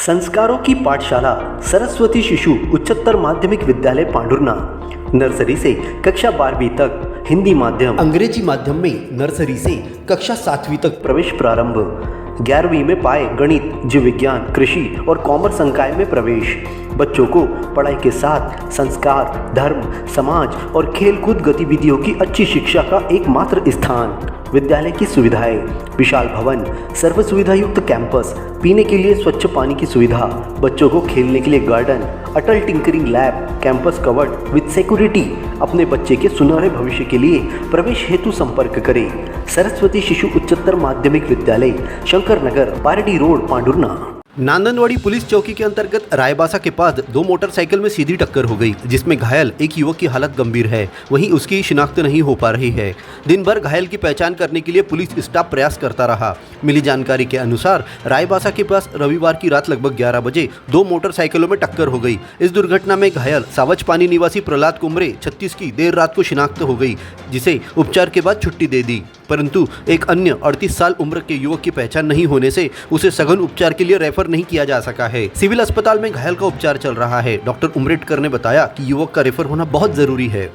संस्कारों की पाठशाला सरस्वती शिशु उच्चतर माध्यमिक विद्यालय पांडुरना। नर्सरी से कक्षा 12वीं तक हिंदी माध्यम, अंग्रेजी माध्यम में नर्सरी से कक्षा 7वीं तक प्रवेश प्रारंभ। 11वीं में पाए गणित, जीव विज्ञान, कृषि और कॉमर्स संकाय में प्रवेश। बच्चों को पढ़ाई के साथ संस्कार, धर्म, समाज और खेलकूद गतिविधियों की अच्छी शिक्षा का एकमात्र स्थान। विद्यालय की सुविधाएं: विशाल भवन, सर्व सुविधा युक्त कैंपस, पीने के लिए स्वच्छ पानी की सुविधा, बच्चों को खेलने के लिए garden, Atal tinkering lab, campus covered with security. अपने बच्चे के सुनहरे भविष्य के लिए प्रवेश हेतु संपर्क करें सरस्वती शिशु उच्चतर माध्यमिक विद्यालय, शंकर नगर, पारडी रोड, पांडुरना। नांदनवाड़ी पुलिस चौकी के अंतर्गत रायबासा के पास दो मोटरसाइकिल में सीधी टक्कर हो गई, जिसमें घायल एक युवक की हालत गंभीर है, वहीं उसकी शिनाख्त नहीं हो पा रही है। दिन भर घायल की पहचान करने के लिए पुलिस स्टाफ प्रयास करता रहा। मिली जानकारी के अनुसार रायबासा के पास रविवार की रात लगभग 11 बजे दो मोटरसाइकिलों में टक्कर हो गई। इस दुर्घटना में घायल सावच पानी निवासी प्रहलाद कुमरे 36 की देर रात को शिनाख्त हो गई, जिसे उपचार के बाद छुट्टी दे दी, परंतु एक अन्य 38 साल उम्र के युवक की पहचान नहीं होने से उसे सघन उपचार के लिए रेफर नहीं किया जा सका है। सिविल अस्पताल में घायल का उपचार चल रहा है। डॉक्टर उमरेटकर ने बताया कि युवक का रेफर होना बहुत जरूरी है।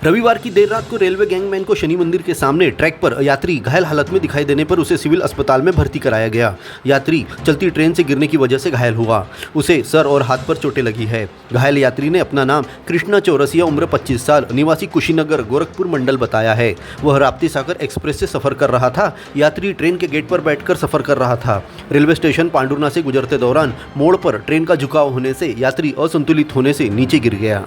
रविवार की देर रात को रेलवे गैंगमैन को शनि मंदिर के सामने ट्रैक पर यात्री घायल हालत में दिखाई देने पर उसे सिविल अस्पताल में भर्ती कराया गया। यात्री चलती ट्रेन से गिरने की वजह से घायल हुआ। उसे सर और हाथ पर चोटें लगी है। घायल यात्री ने अपना नाम कृष्णा चौरसिया, उम्र 25 साल, निवासी कुशीनगर, गोरखपुर मंडल बताया है। वह राप्ती सागर एक्सप्रेस से सफर कर रहा था। यात्री ट्रेन के गेट पर बैठकर सफर कर रहा था। रेलवे स्टेशन पांडुरना से गुजरते दौरान मोड़ पर ट्रेन का झुकाव होने से यात्री असंतुलित होने से नीचे गिर गया।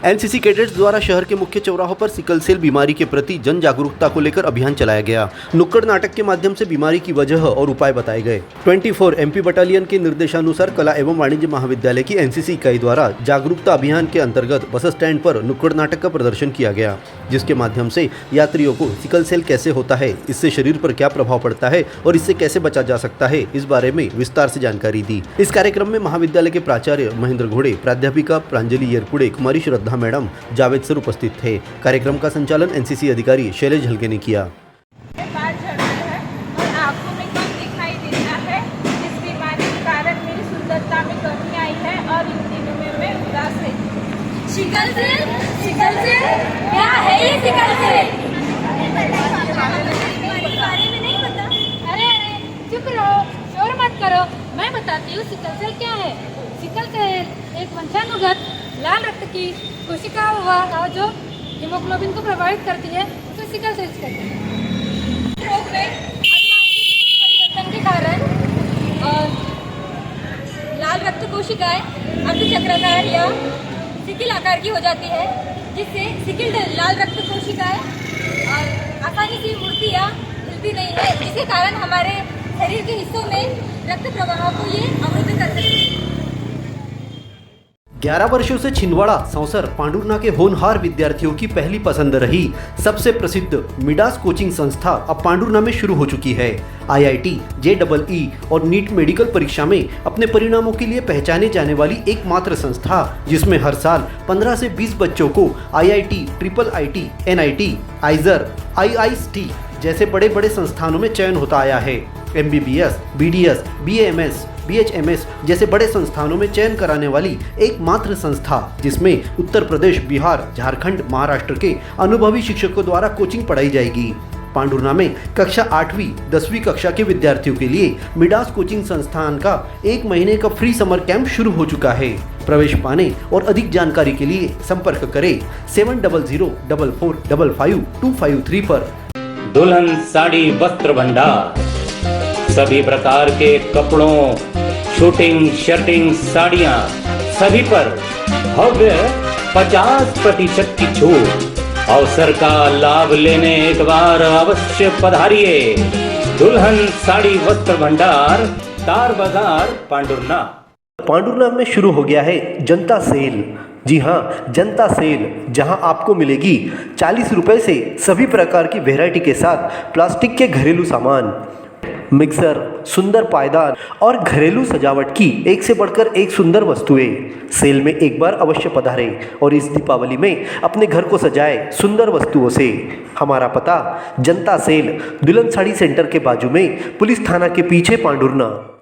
एनसीसी कैडेट्स द्वारा शहर के मुख्य चौराहों पर सिकल सेल बीमारी के प्रति जन जागरूकता को लेकर अभियान चलाया गया। नुक्कड़ नाटक के माध्यम से बीमारी की वजह और उपाय बताए गए। 24 एमपी बटालियन के निर्देशानुसार कला एवं वाणिज्य महाविद्यालय की एनसीसी इकाई द्वारा जागरूकता अभियान के अंतर्गत बस स्टैंड पर नुक्कड़ नाटक का प्रदर्शन किया गया, जिसके माध्यम से यात्रियों को सिकल सेल कैसे होता है, इससे शरीर पर क्या प्रभाव पड़ता है और इससे कैसे बचा जा सकता है, इस बारे में विस्तार से जानकारी दी। इस कार्यक्रम में महाविद्यालय के प्राचार्य महेंद्र घोड़े, प्राध्यापिका प्रांजलि येरपुड़े, कुमारी श्रद्धा मैडम, जावेद सर उपस्थित थे। कार्यक्रम का संचालन एनसीसी अधिकारी शैलेश झलके ने किया। बाल झड़ रहे हैं और आंखों में कम दिखाई देता है। इस बीमारी के कारण मेरी सुंदरता में कमी आई है और इन दिनों में मैं उदास रहती। सिकल सेल क्या है ये सिकल सेल? बारे में नहीं पता। अरे चुप रहो, शोर मत करो, मैं बताती हूँ सिकल सेल क्या है। सिकल सेल एक वंशानुगत लाल रक्त की कोशिका हुआ जो हीमोग्लोबिन को प्रभावित करती है, उसे सिकल सेल कहते हैं। रोग में परिवर्तन के कारण लाल रक्त कोशिकाएं अर्धचक्राकार या सिकिल आकार की हो जाती है, जिससे सिकिल लाल रक्त कोशिकाएं आसानी से मुड़ती या हिलती नहीं है, जिसके कारण हमारे शरीर के हिस्सों में रक्त प्रवाह को ये अवरुद्ध कर सकते हैं। 11 वर्षों से छिंदवाड़ा सौंसर पांडुरना के होनहार विद्यार्थियों की पहली पसंद रही सबसे प्रसिद्ध मिडास कोचिंग संस्था अब पांडुरना में शुरू हो चुकी है। आईआईटी, जेईई और नीट मेडिकल परीक्षा में अपने परिणामों के लिए पहचाने जाने वाली एकमात्र संस्था, जिसमें हर साल 15 से 20 बच्चों को IIT, triple IT, NIT, आइजर, IIST जैसे बड़े बड़े संस्थानों में चयन होता आया है। एमबीबीएस, बीडीएस, बीएएमएस, बीएचएमएस जैसे बड़े संस्थानों में चयन कराने वाली एकमात्र संस्था, जिसमें उत्तर प्रदेश, बिहार, झारखंड, महाराष्ट्र के अनुभवी शिक्षकों द्वारा कोचिंग पढ़ाई जाएगी। पांडुरना में कक्षा 8वीं 10वीं कक्षा के विद्यार्थियों के लिए मिडास कोचिंग संस्थान का 1 महीने का फ्री समर कैंप शुरू हो चुका है। प्रवेश पाने और अधिक जानकारी के लिए संपर्क करें 7004455253 पर। दुल्हन साड़ी वस्त्र भंडार, सभी प्रकार के कपड़ों, शूटिंग, शर्टिंग, साड़ियाँ, सभी पर भव्य 50% की छूट। अवसर का लाभ लेने एक बार अवश्य पधारिए। दुल्हन साड़ी वस्त्र भंडार, तार बाजार, पांडुरना। पांडुरना में शुरू हो गया है जनता सेल। जी हाँ, जनता सेल, जहां आपको मिलेगी 40 रुपए से सभी प्रकार की वैरायटी के साथ प्लास्टिक के घरेलू सामान, मिक्सर, सुंदर पायदान और घरेलू सजावट की एक से बढ़कर एक सुंदर वस्तुएं। सेल में एक बार अवश्य पधारें और इस दीपावली में अपने घर को सजाए सुंदर वस्तुओं से। हमारा पता जनता सेल, दुल्हन साड़ी सेंटर के बाजू में, पुलिस थाना के पीछे, पांडुरना।